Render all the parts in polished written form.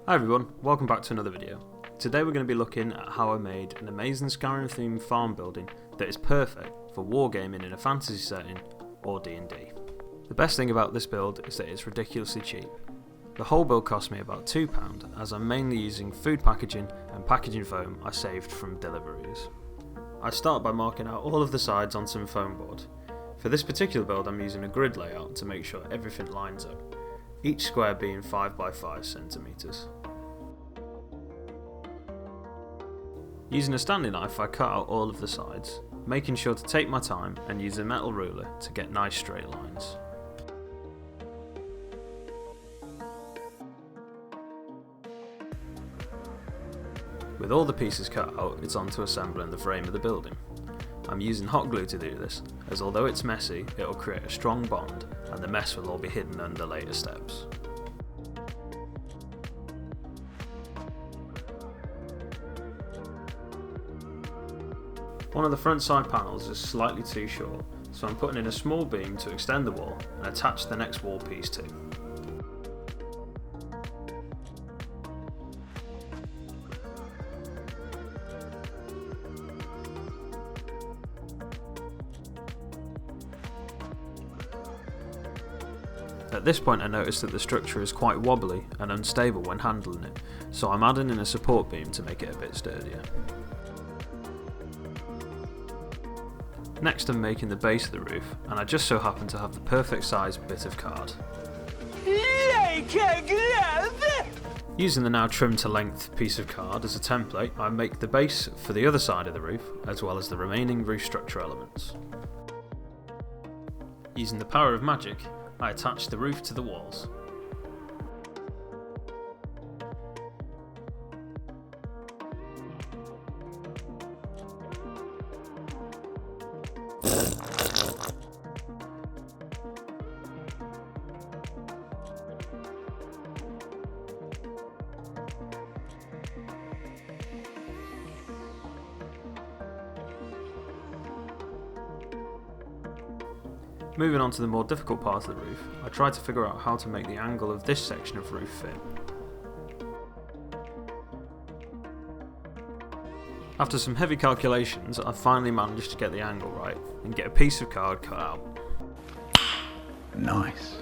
Hi everyone, welcome back to another video. Today we're going to be looking at how I made an amazing Skyrim themed farm building that is perfect for wargaming in a fantasy setting or D&D. The best thing about this build is that it's ridiculously cheap. The whole build cost me about £2 as I'm mainly using food packaging and packaging foam I saved from deliveries. I start by marking out all of the sides on some foam board. For this particular build I'm using a grid layout to make sure everything lines up, each square being 5 by 5 centimeters. Using a Stanley knife I cut out all of the sides, making sure to take my time and use a metal ruler to get nice straight lines. With all the pieces cut out, it's on to assembling the frame of the building. I'm using hot glue to do this, as although it's messy, it'll create a strong bond and the mess will all be hidden under later steps. One of the front side panels is slightly too short, so I'm putting in a small beam to extend the wall and attach the next wall piece to. At this point I noticed that the structure is quite wobbly and unstable when handling it, so I'm adding in a support beam to make it a bit sturdier. Next I'm making the base of the roof, and I just so happen to have the perfect size bit of card. Using the now trimmed to length piece of card as a template, I make the base for the other side of the roof, as well as the remaining roof structure elements. Using the power of magic, I attach the roof to the walls. Moving on to the more difficult part of the roof, I tried to figure out how to make the angle of this section of roof fit. After some heavy calculations, I finally managed to get the angle right and get a piece of card cut out. Nice.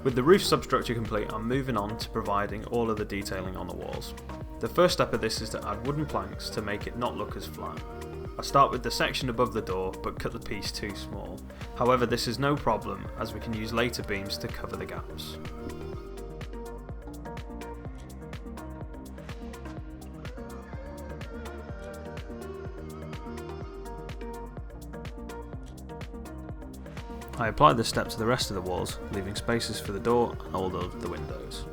With the roof substructure complete, I'm moving on to providing all of the detailing on the walls. The first step of this is to add wooden planks to make it not look as flat. I start with the section above the door but cut the piece too small. However, this is no problem as we can use later beams to cover the gaps. I applied this step to the rest of the walls, leaving spaces for the door and all of the windows.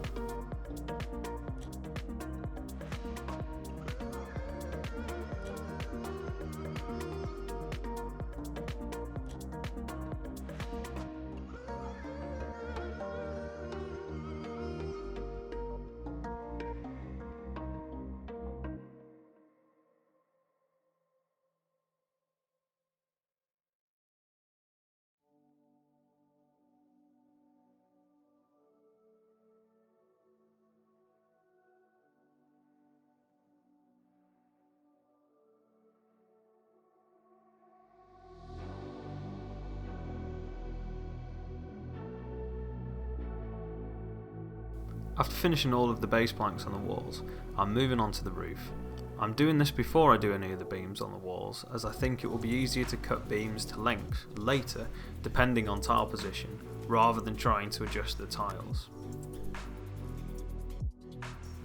After finishing all of the base planks on the walls, I'm moving on to the roof. I'm doing this before I do any of the beams on the walls, as I think it will be easier to cut beams to length later depending on tile position, rather than trying to adjust the tiles.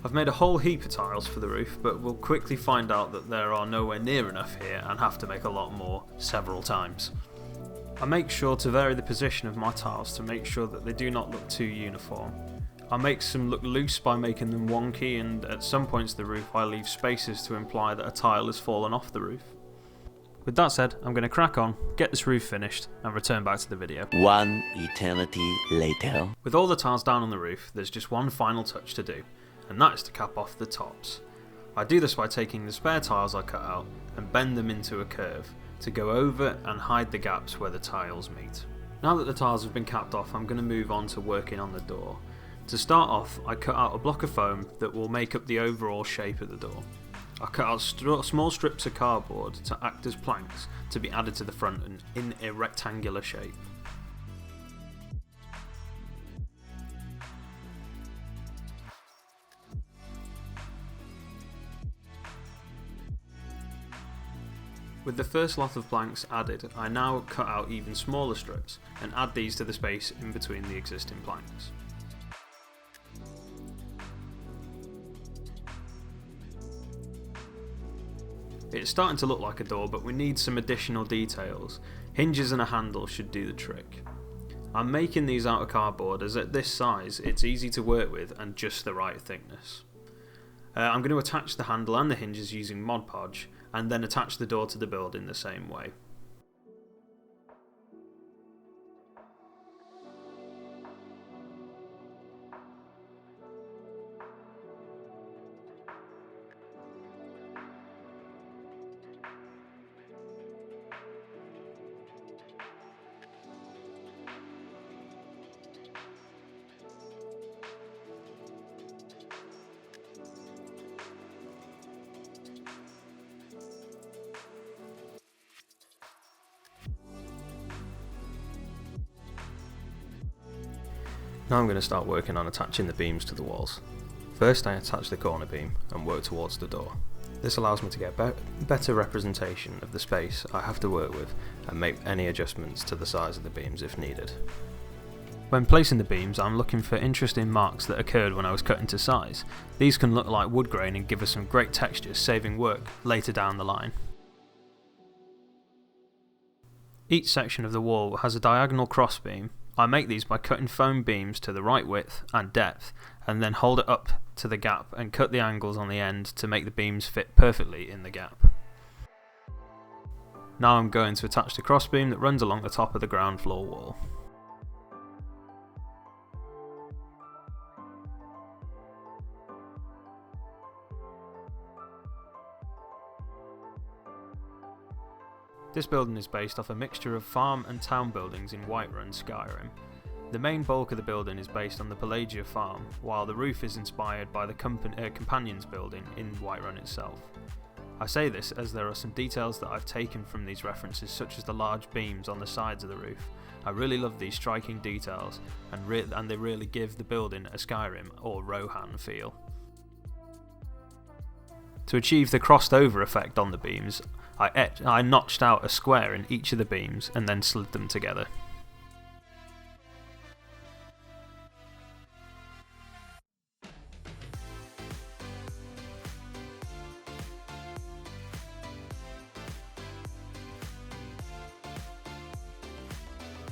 I've made a whole heap of tiles for the roof, but we'll quickly find out that there are nowhere near enough here and have to make a lot more several times. I make sure to vary the position of my tiles to make sure that they do not look too uniform. I make some look loose by making them wonky, and at some points of the roof I leave spaces to imply that a tile has fallen off the roof. With that said, I'm going to crack on, get this roof finished, and return back to the video. One eternity later. With all the tiles down on the roof, there's just one final touch to do, and that is to cap off the tops. I do this by taking the spare tiles I cut out and bend them into a curve to go over and hide the gaps where the tiles meet. Now that the tiles have been capped off, I'm going to move on to working on the door. To start off, I cut out a block of foam that will make up the overall shape of the door. I cut out small strips of cardboard to act as planks to be added to the front and in a rectangular shape. With the first lot of planks added, I now cut out even smaller strips and add these to the space in between the existing planks. It's starting to look like a door, but we need some additional details. Hinges and a handle should do the trick. I'm making these out of cardboard as at this size it's easy to work with and just the right thickness. I'm going to attach the handle and the hinges using Mod Podge and then attach the door to the building the same way. Now I'm going to start working on attaching the beams to the walls. First I attach the corner beam and work towards the door. This allows me to get better representation of the space I have to work with and make any adjustments to the size of the beams if needed. When placing the beams, I'm looking for interesting marks that occurred when I was cutting to size. These can look like wood grain and give us some great textures, saving work later down the line. Each section of the wall has a diagonal cross beam. I make these by cutting foam beams to the right width and depth and then hold it up to the gap and cut the angles on the end to make the beams fit perfectly in the gap. Now I'm going to attach the cross beam that runs along the top of the ground floor wall. This building is based off a mixture of farm and town buildings in Whiterun, Skyrim. The main bulk of the building is based on the Pelagia farm, while the roof is inspired by the Companions building in Whiterun itself. I say this as there are some details that I've taken from these references, such as the large beams on the sides of the roof. I really love these striking details and they really give the building a Skyrim or Rohan feel. To achieve the crossed over effect on the beams, I notched out a square in each of the beams and then slid them together.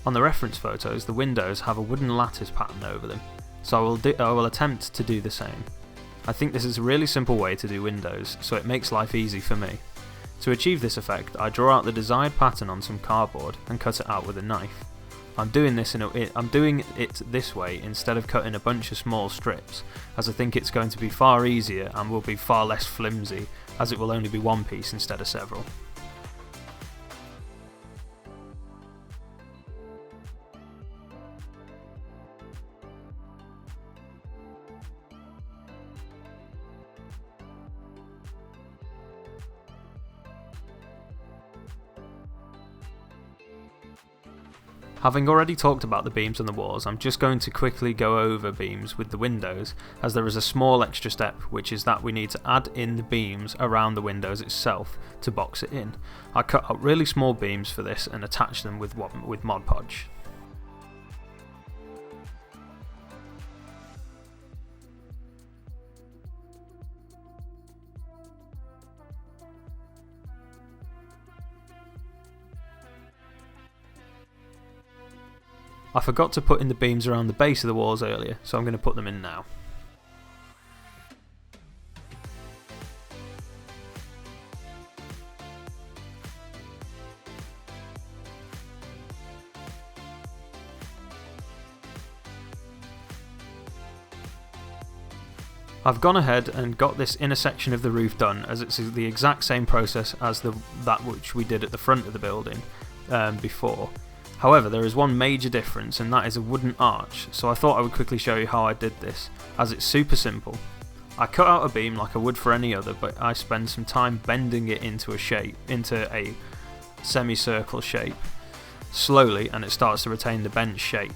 On the reference photos, the windows have a wooden lattice pattern over them, so I will attempt to do the same. I think this is a really simple way to do windows, so it makes life easy for me. To achieve this effect, I draw out the desired pattern on some cardboard and cut it out with a knife. I'm doing it this way instead of cutting a bunch of small strips, as I think it's going to be far easier and will be far less flimsy, as it will only be one piece instead of several. Having already talked about the beams on the walls, I'm just going to quickly go over beams with the windows, as there is a small extra step, which is that we need to add in the beams around the windows itself to box it in. I cut out really small beams for this and attach them with Mod Podge. I forgot to put in the beams around the base of the walls earlier, so I'm going to put them in now. I've gone ahead and got this inner section of the roof done, as it's the exact same process as that which we did at the front of the building before. However, there is one major difference, and that is a wooden arch, so I thought I would quickly show you how I did this, as it's super simple. I cut out a beam like I would for any other, but I spend some time bending it into a semicircle shape, slowly, and it starts to retain the bent shape.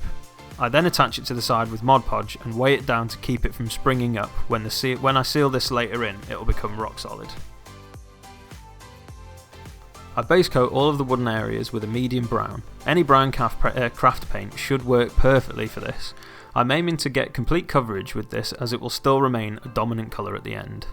I then attach it to the side with Mod Podge and weigh it down to keep it from springing up. When I seal this later in, it will become rock solid. I base coat all of the wooden areas with a medium brown. Any brown craft paint should work perfectly for this. I'm aiming to get complete coverage with this, as it will still remain a dominant colour at the end.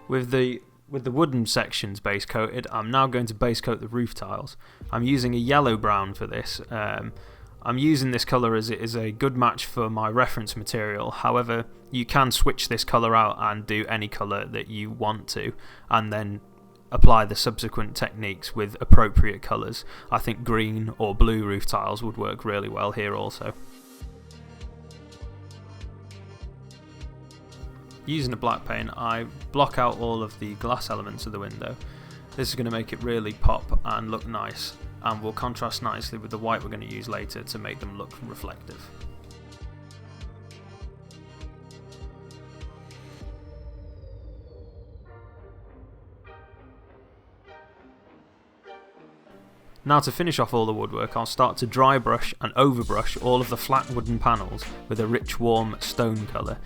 With the wooden sections base coated, I'm now going to base coat the roof tiles. I'm using a yellow brown for this. I'm using this colour as it is a good match for my reference material. However, you can switch this colour out and do any colour that you want to, and then apply the subsequent techniques with appropriate colours. I think green or blue roof tiles would work really well here also. Using a black paint, I block out all of the glass elements of the window. This is going to make it really pop and look nice, and will contrast nicely with the white we're going to use later to make them look reflective. Now to finish off all the woodwork, I'll start to dry brush and overbrush all of the flat wooden panels with a rich warm stone colour.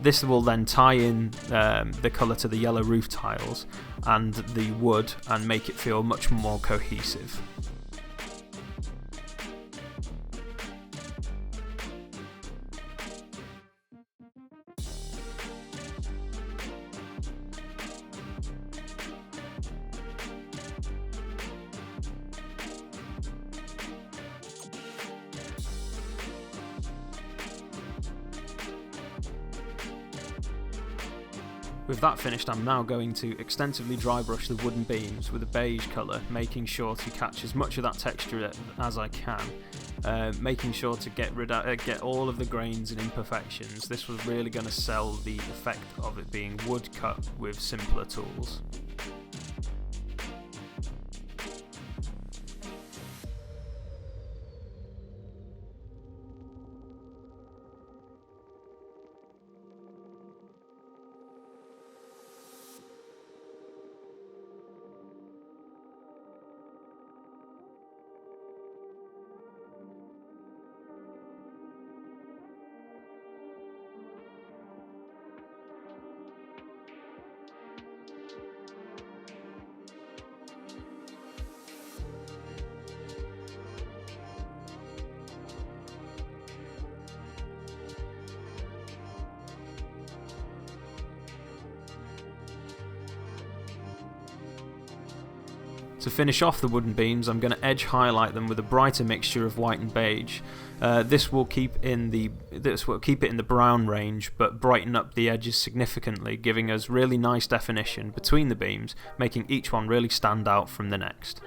This will then tie in the colour to the yellow roof tiles and the wood and make it feel much more cohesive. With that finished, I'm now going to extensively dry brush the wooden beams with a beige colour, making sure to catch as much of that texture as I can, making sure to get all of the grains and imperfections. This was really going to sell the effect of it being wood cut with simpler tools. To finish off the wooden beams, I'm going to edge highlight them with a brighter mixture of white and beige. This will keep it in the brown range, but brighten up the edges significantly, giving us really nice definition between the beams, making each one really stand out from the next.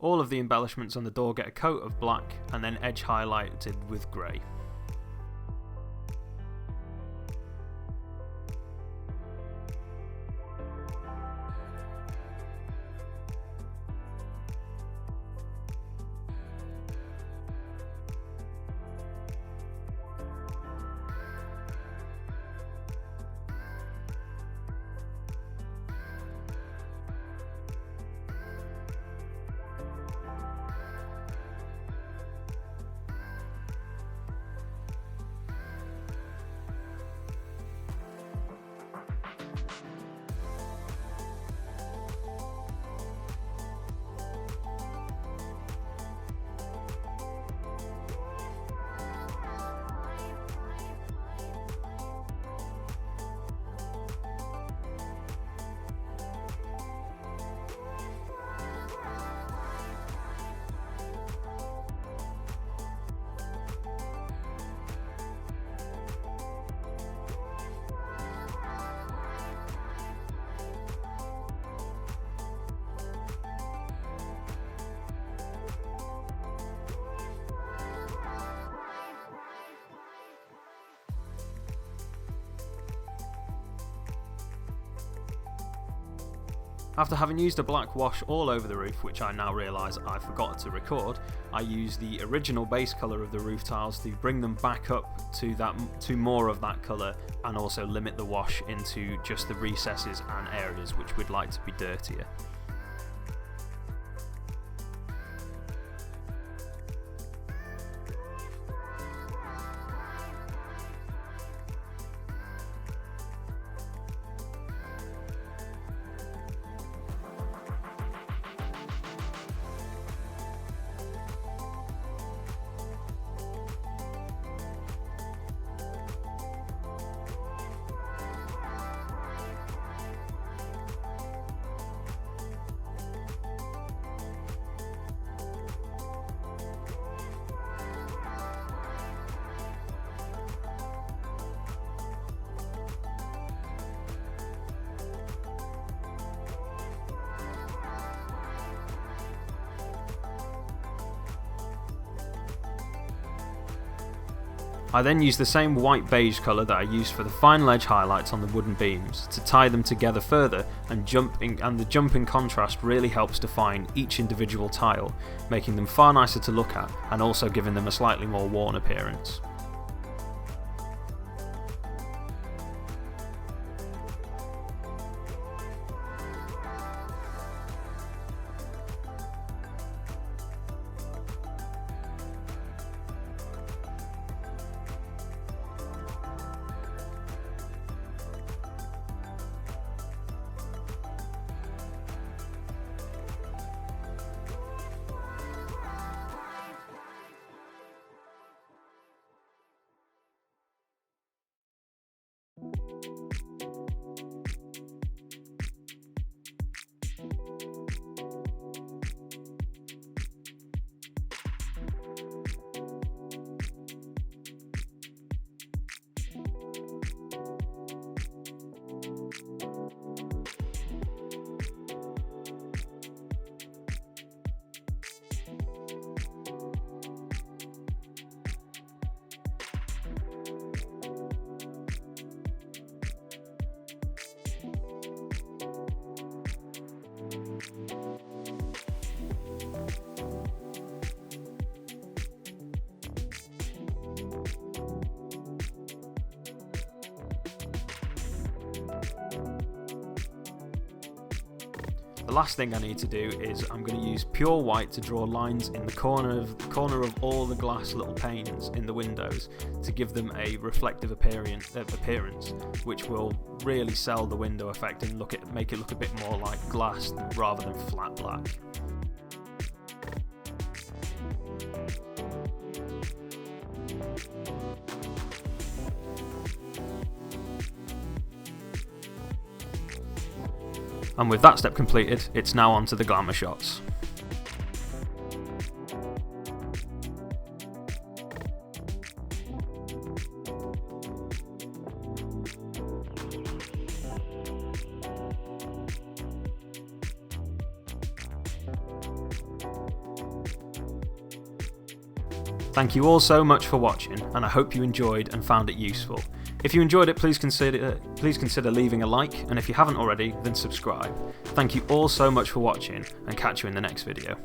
All of the embellishments on the door get a coat of black and then edge highlighted with grey. After having used a black wash all over the roof, which I now realise I forgot to record, I use the original base colour of the roof tiles to bring them back up to more of that colour, and also limit the wash into just the recesses and areas which we'd like to be dirtier. I then use the same white beige colour that I used for the final edge highlights on the wooden beams to tie them together further, and the jump in contrast really helps define each individual tile, making them far nicer to look at and also giving them a slightly more worn appearance. The last thing I need to do is I'm going to use pure white to draw lines in the corner of all the glass little panes in the windows to give them a reflective appearance, which will really sell the window effect and make it look a bit more like glass rather than flat black. And with that step completed, it's now on to the Glamour Shots. Thank you all so much for watching, and I hope you enjoyed and found it useful. If you enjoyed it, please consider leaving a like, and if you haven't already, then subscribe. Thank you all so much for watching, and catch you in the next video.